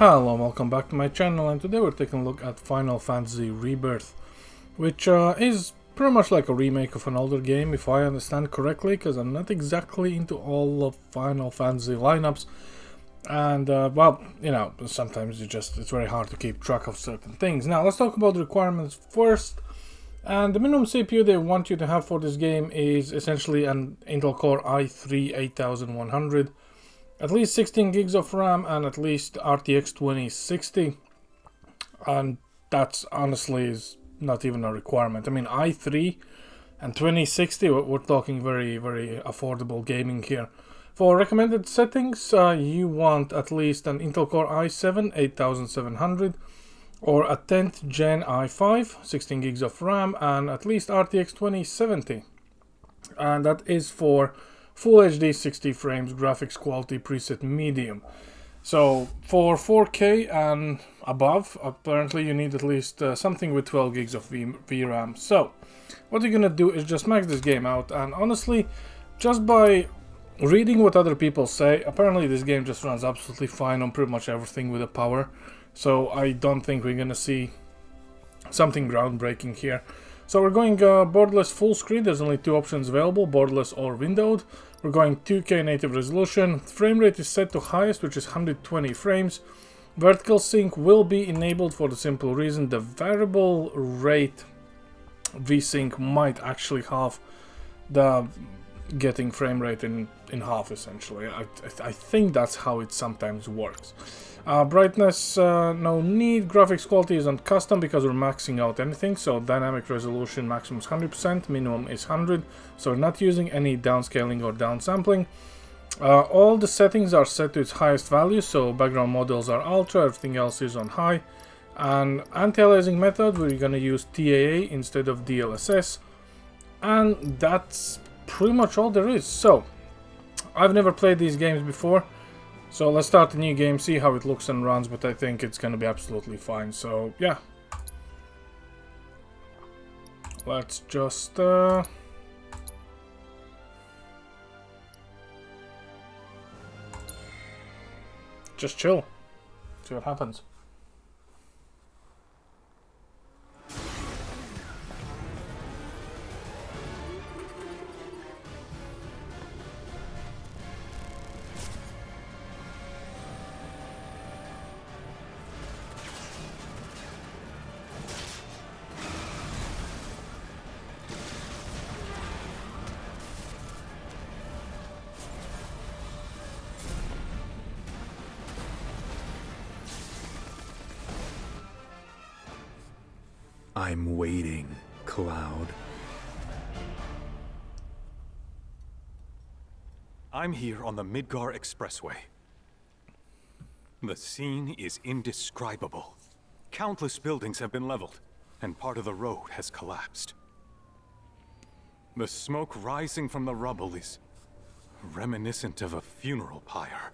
Hello and welcome back to my channel, and today we're taking a look at Final Fantasy Rebirth, which is pretty much like a remake of an older game, if I understand correctly, because I'm not exactly into all of Final Fantasy lineups, and well, you know, sometimes it's very hard to keep track of certain things. Now, let's talk about the requirements first, and the minimum CPU they want you to have for this game is essentially an Intel Core i3 8100, at least 16 gigs of RAM, and at least RTX 2060, and that's honestly is not even a requirement. I mean, i3 and 2060, we're talking very affordable gaming here. For recommended settings, you want at least an Intel Core i7 8700 or a 10th gen i5, 16 gigs of RAM, and at least RTX 2070, and that is for Full HD 60 frames, graphics quality preset medium. So for 4K and above, apparently you need at least something with 12 gigs of VRAM. So what you're gonna do is just max this game out, and honestly, just by reading what other people say, apparently this game just runs absolutely fine on pretty much everything with the power. So I don't think we're gonna see something groundbreaking here. So we're going borderless full screen. There's only two options available, borderless or windowed. We're going 2K native resolution. Frame rate is set to highest, which is 120 frames. Vertical sync will be enabled for the simple reason the variable rate VSync might actually halve the getting frame rate in half, essentially. I think that's how it sometimes works. Brightness, no need. Graphics quality is on custom because we're maxing out anything. So dynamic resolution maximum is 100%, minimum is 100. So we're not using any downscaling or downsampling. All the settings are set to its highest value. So background models are ultra, everything else is on high. And anti-aliasing method, we're going to use TAA instead of DLSS. And that's pretty much all there is. So I've never played these games before, so let's start a new game, see how it looks and runs, but I think it's gonna be absolutely fine. So yeah, let's just chill, see what happens. I'm waiting, Cloud. I'm here on the Midgar Expressway. The scene is indescribable. Countless buildings have been leveled, and part of the road has collapsed. The smoke rising from the rubble is reminiscent of a funeral pyre.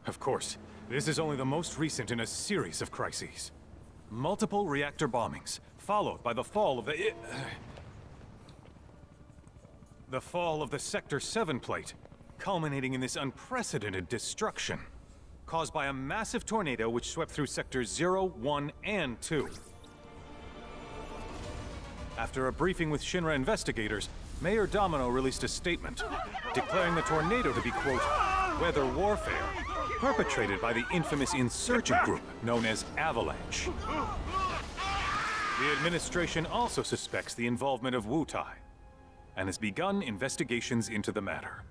Of course, this is only the most recent in a series of crises. Multiple reactor bombings, followed by the fall of the Sector 7 plate, culminating in this unprecedented destruction, caused by a massive tornado which swept through Sectors 0, 1, and 2. After a briefing with Shinra investigators, Mayor Domino released a statement, declaring the tornado to be, quote, weather warfare, perpetrated by the infamous insurgent group known as Avalanche. The administration also suspects the involvement of Wutai, and has begun investigations into the matter.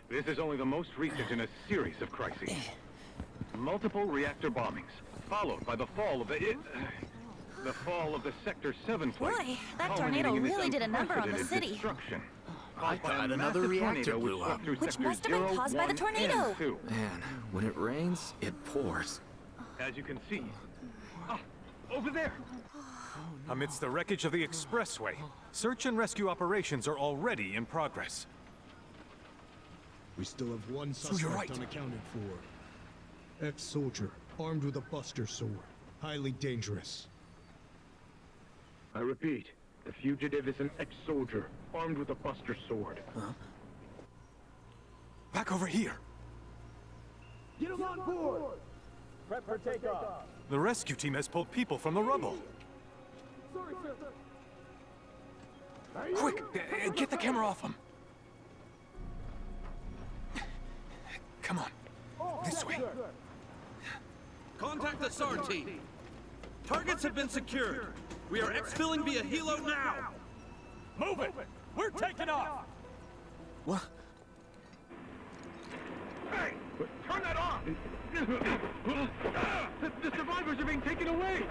This is only the most recent in a series of crises. Multiple reactor bombings, followed by the fall of the Sector 7 flight. Boy, that tornado really did a number on the city. Destruction. I thought another reactor blew up. Which must have been caused by the tornado. Man, when it rains, it pours. As you can see. Ah, over there! Amidst the wreckage of the expressway, search and rescue operations are already in progress. We still have one suspect unaccounted for. Ex-soldier, armed with a buster sword. Highly dangerous. I repeat, the fugitive is an ex-soldier, armed with a buster sword. Huh? Back over here! Get him on board! Prep for takeoff! The rescue team has pulled people from the rubble. Sorry, sir. Quick, get the camera off them. Come on, this way. Contact the SAR team. Targets have been secured. We are exfilling via helo now. Move it! We're taking off! What? Hey! Turn that off! The survivors are being taken away!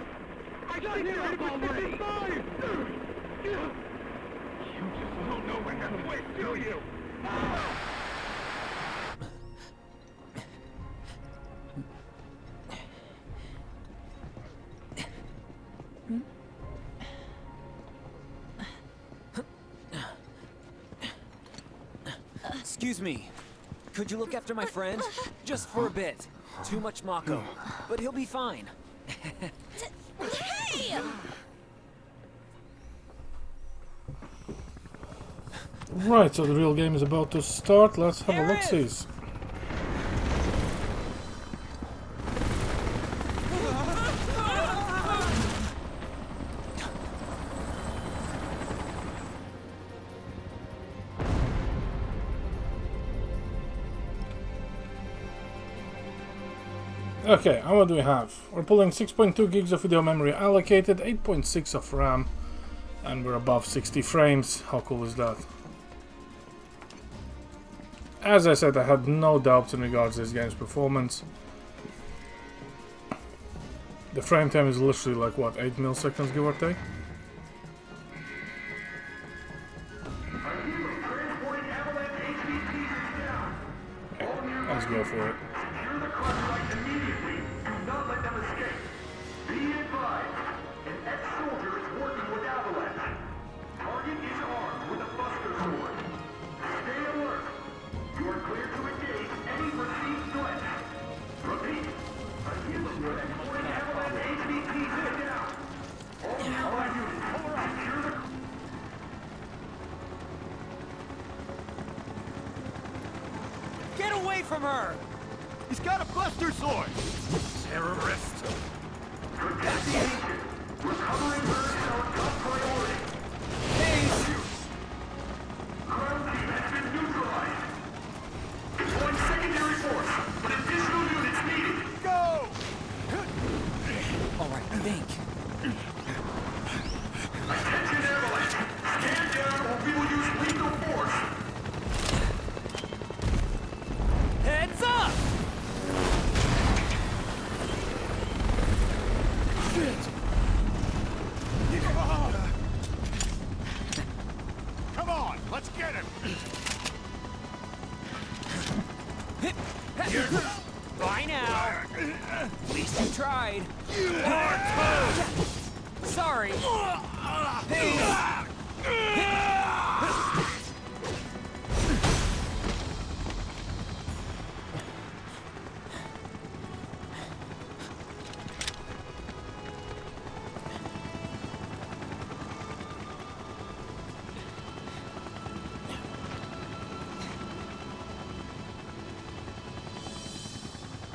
I got here already! You just don't know when to quit, do you? Excuse me. Could you look after my friend? Just for a bit. Too much Mako. But he'll be fine. Hey! Right, so the real game is about to start. Let's have a look-see. Okay, and what do we have? We're pulling 6.2 gigs of video memory allocated, 8.6 of RAM, and we're above 60 frames. How cool is that? As I said, I had no doubts in regards to this game's performance. The frame time is literally like, what, 8 milliseconds, give or take? Okay, let's go for it. Get away from her! He's got a buster sword! Terrorist! Recovering her is our top priority. Ground team has been neutralized. Deploying secondary force, but additional units needed. Go! Alright, think. Attention, Avalanche! Stand down or we will use lethal force. Heads up! Come on, let's get him. Bye now! At least you tried. Sorry.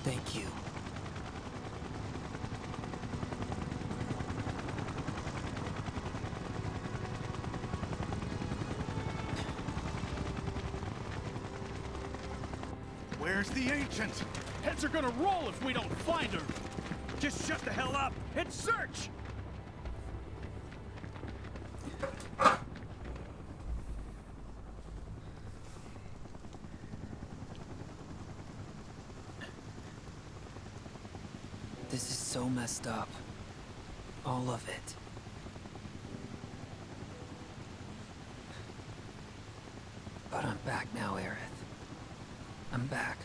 Thank you. Where's the ancient? Heads are gonna roll if we don't find her. Just shut the hell up and search! so messed up. All of it. But I'm back now, Aerith. I'm back.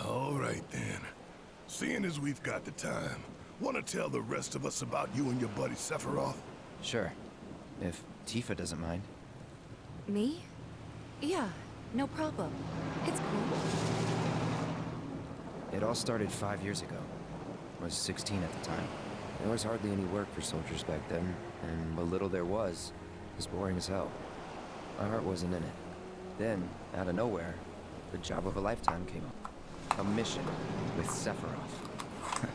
All right then. Seeing as we've got the time, want to tell the rest of us about you and your buddy Sephiroth? Sure. If Tifa doesn't mind. Me? Yeah, no problem. It's cool. It all started 5 years ago. I was 16 at the time. There was hardly any work for soldiers back then, and what little there was boring as hell. My heart wasn't in it. Then, out of nowhere, the job of a lifetime came up. A mission with Sephiroth.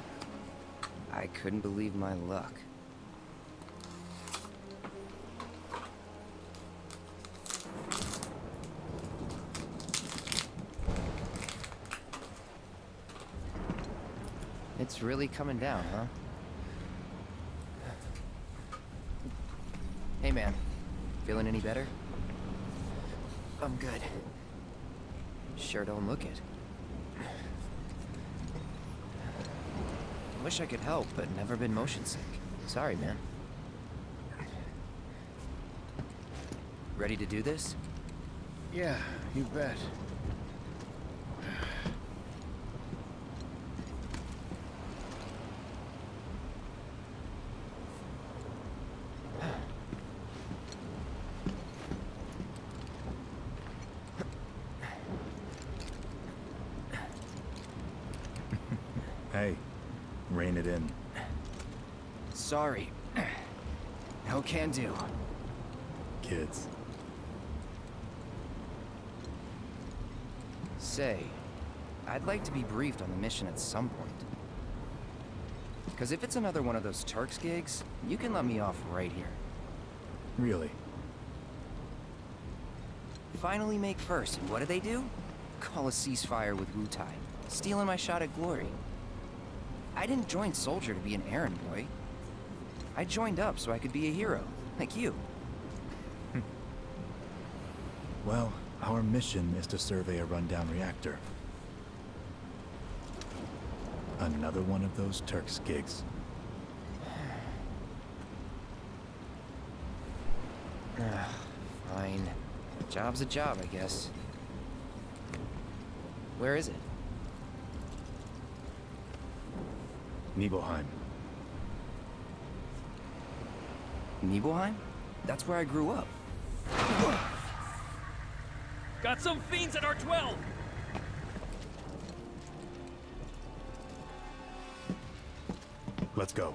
I couldn't believe my luck. It's really coming down, huh? Hey man, feeling any better? I'm good. Sure don't look it. Wish I could help, but never been motion sick. Sorry, man. Ready to do this? Yeah, you bet. Hey, rein it in. Sorry. No can do. Kids. Say, I'd like to be briefed on the mission at some point. Because if it's another one of those Turks gigs, you can let me off right here. Really? Finally make first, and what do? Call a ceasefire with Wu-Tai. Stealing my shot at glory. I didn't join Soldier to be an errand boy. I joined up so I could be a hero, like you. Well, our mission is to survey a rundown reactor. Another one of those Turks gigs. Fine. A job's a job, I guess. Where is it? Nibelheim. Nibelheim? That's where I grew up. Got some fiends at R12! Let's go.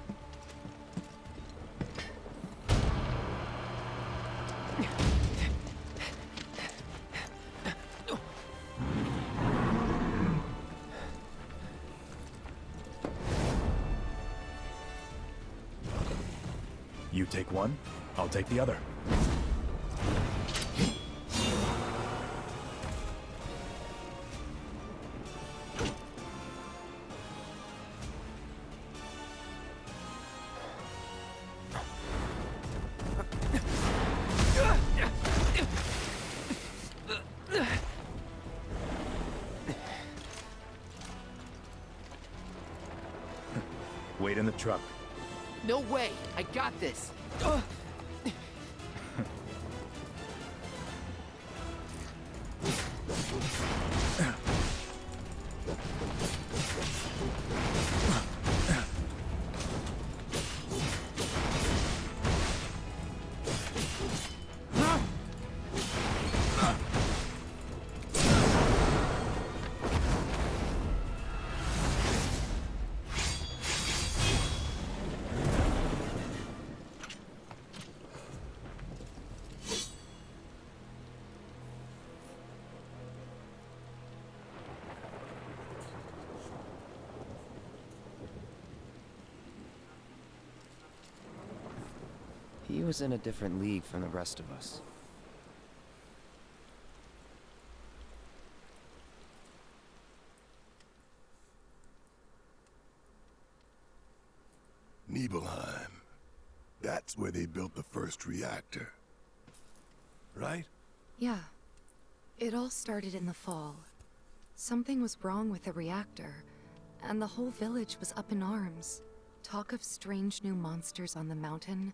You take one, I'll take the other. Wait in the truck. No way! I got this! He was in a different league from the rest of us. Nibelheim. That's where they built the first reactor. Right? Yeah. It all started in the fall. Something was wrong with the reactor, and the whole village was up in arms. Talk of strange new monsters on the mountain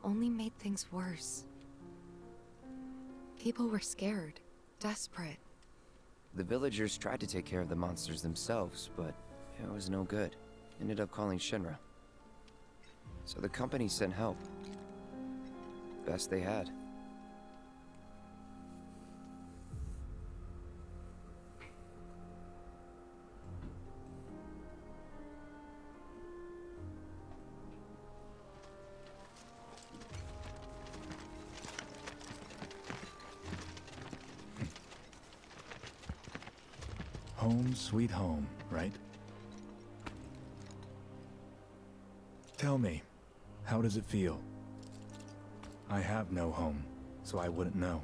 only made things worse. People were scared, desperate. The villagers tried to take care of the monsters themselves, but it was no good. Ended up calling Shinra. So the company sent help. Best they had. Home sweet home, right? Tell me, how does it feel? I have no home, so I wouldn't know.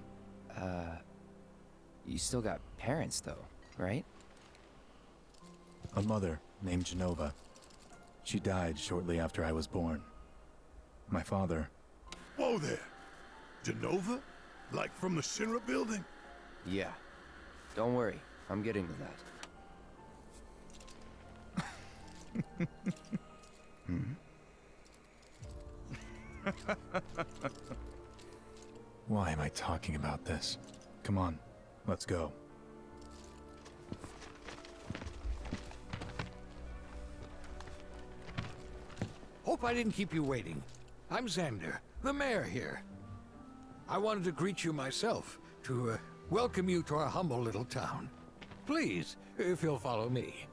You still got parents though, right? A mother named Genova. She died shortly after I was born. My father... Whoa there! Genova? Like from the Shinra building? Yeah. Don't worry, I'm getting to that. Why am I talking about this? Come on, let's go. Hope I didn't keep you waiting. I'm Xander, the mayor here. I wanted to greet you myself, to welcome you to our humble little town. Please, if you'll follow me.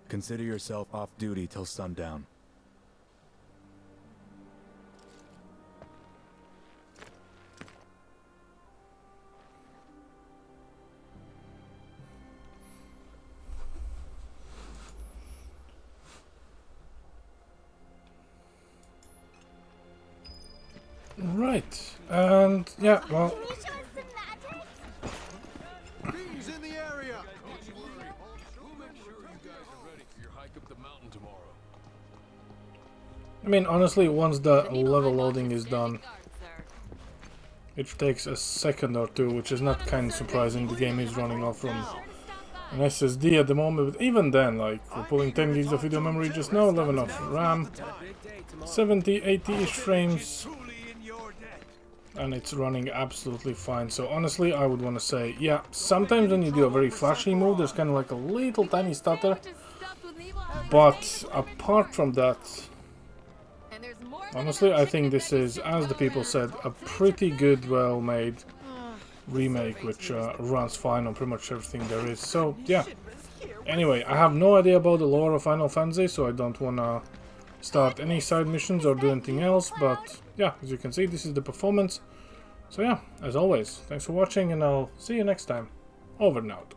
Consider yourself off duty till sundown. Right, and yeah, well, Bees in the area! Don't you worry. We'll make sure you guys are ready for your hike up the mountain tomorrow. I mean, honestly, once the level loading is done, which takes a second or two, which is not kind of surprising, the game is running off from an SSD at the moment, but even then, like, we're pulling 10 gigs of video memory just now, 11 of RAM, 70, 80-ish frames, and it's running absolutely fine. So honestly, I would want to say, yeah, sometimes when you do a very flashy move, there's kind of like a little tiny stutter, but apart from that, honestly, I think this is, as the people said, a pretty good, well-made remake, which runs fine on pretty much everything there is. So, yeah. Anyway, I have no idea about the lore of Final Fantasy, so I don't want to start any side missions or do anything else, but yeah, as you can see, this is the performance. So yeah, as always, thanks for watching, and I'll see you next time. Over and out.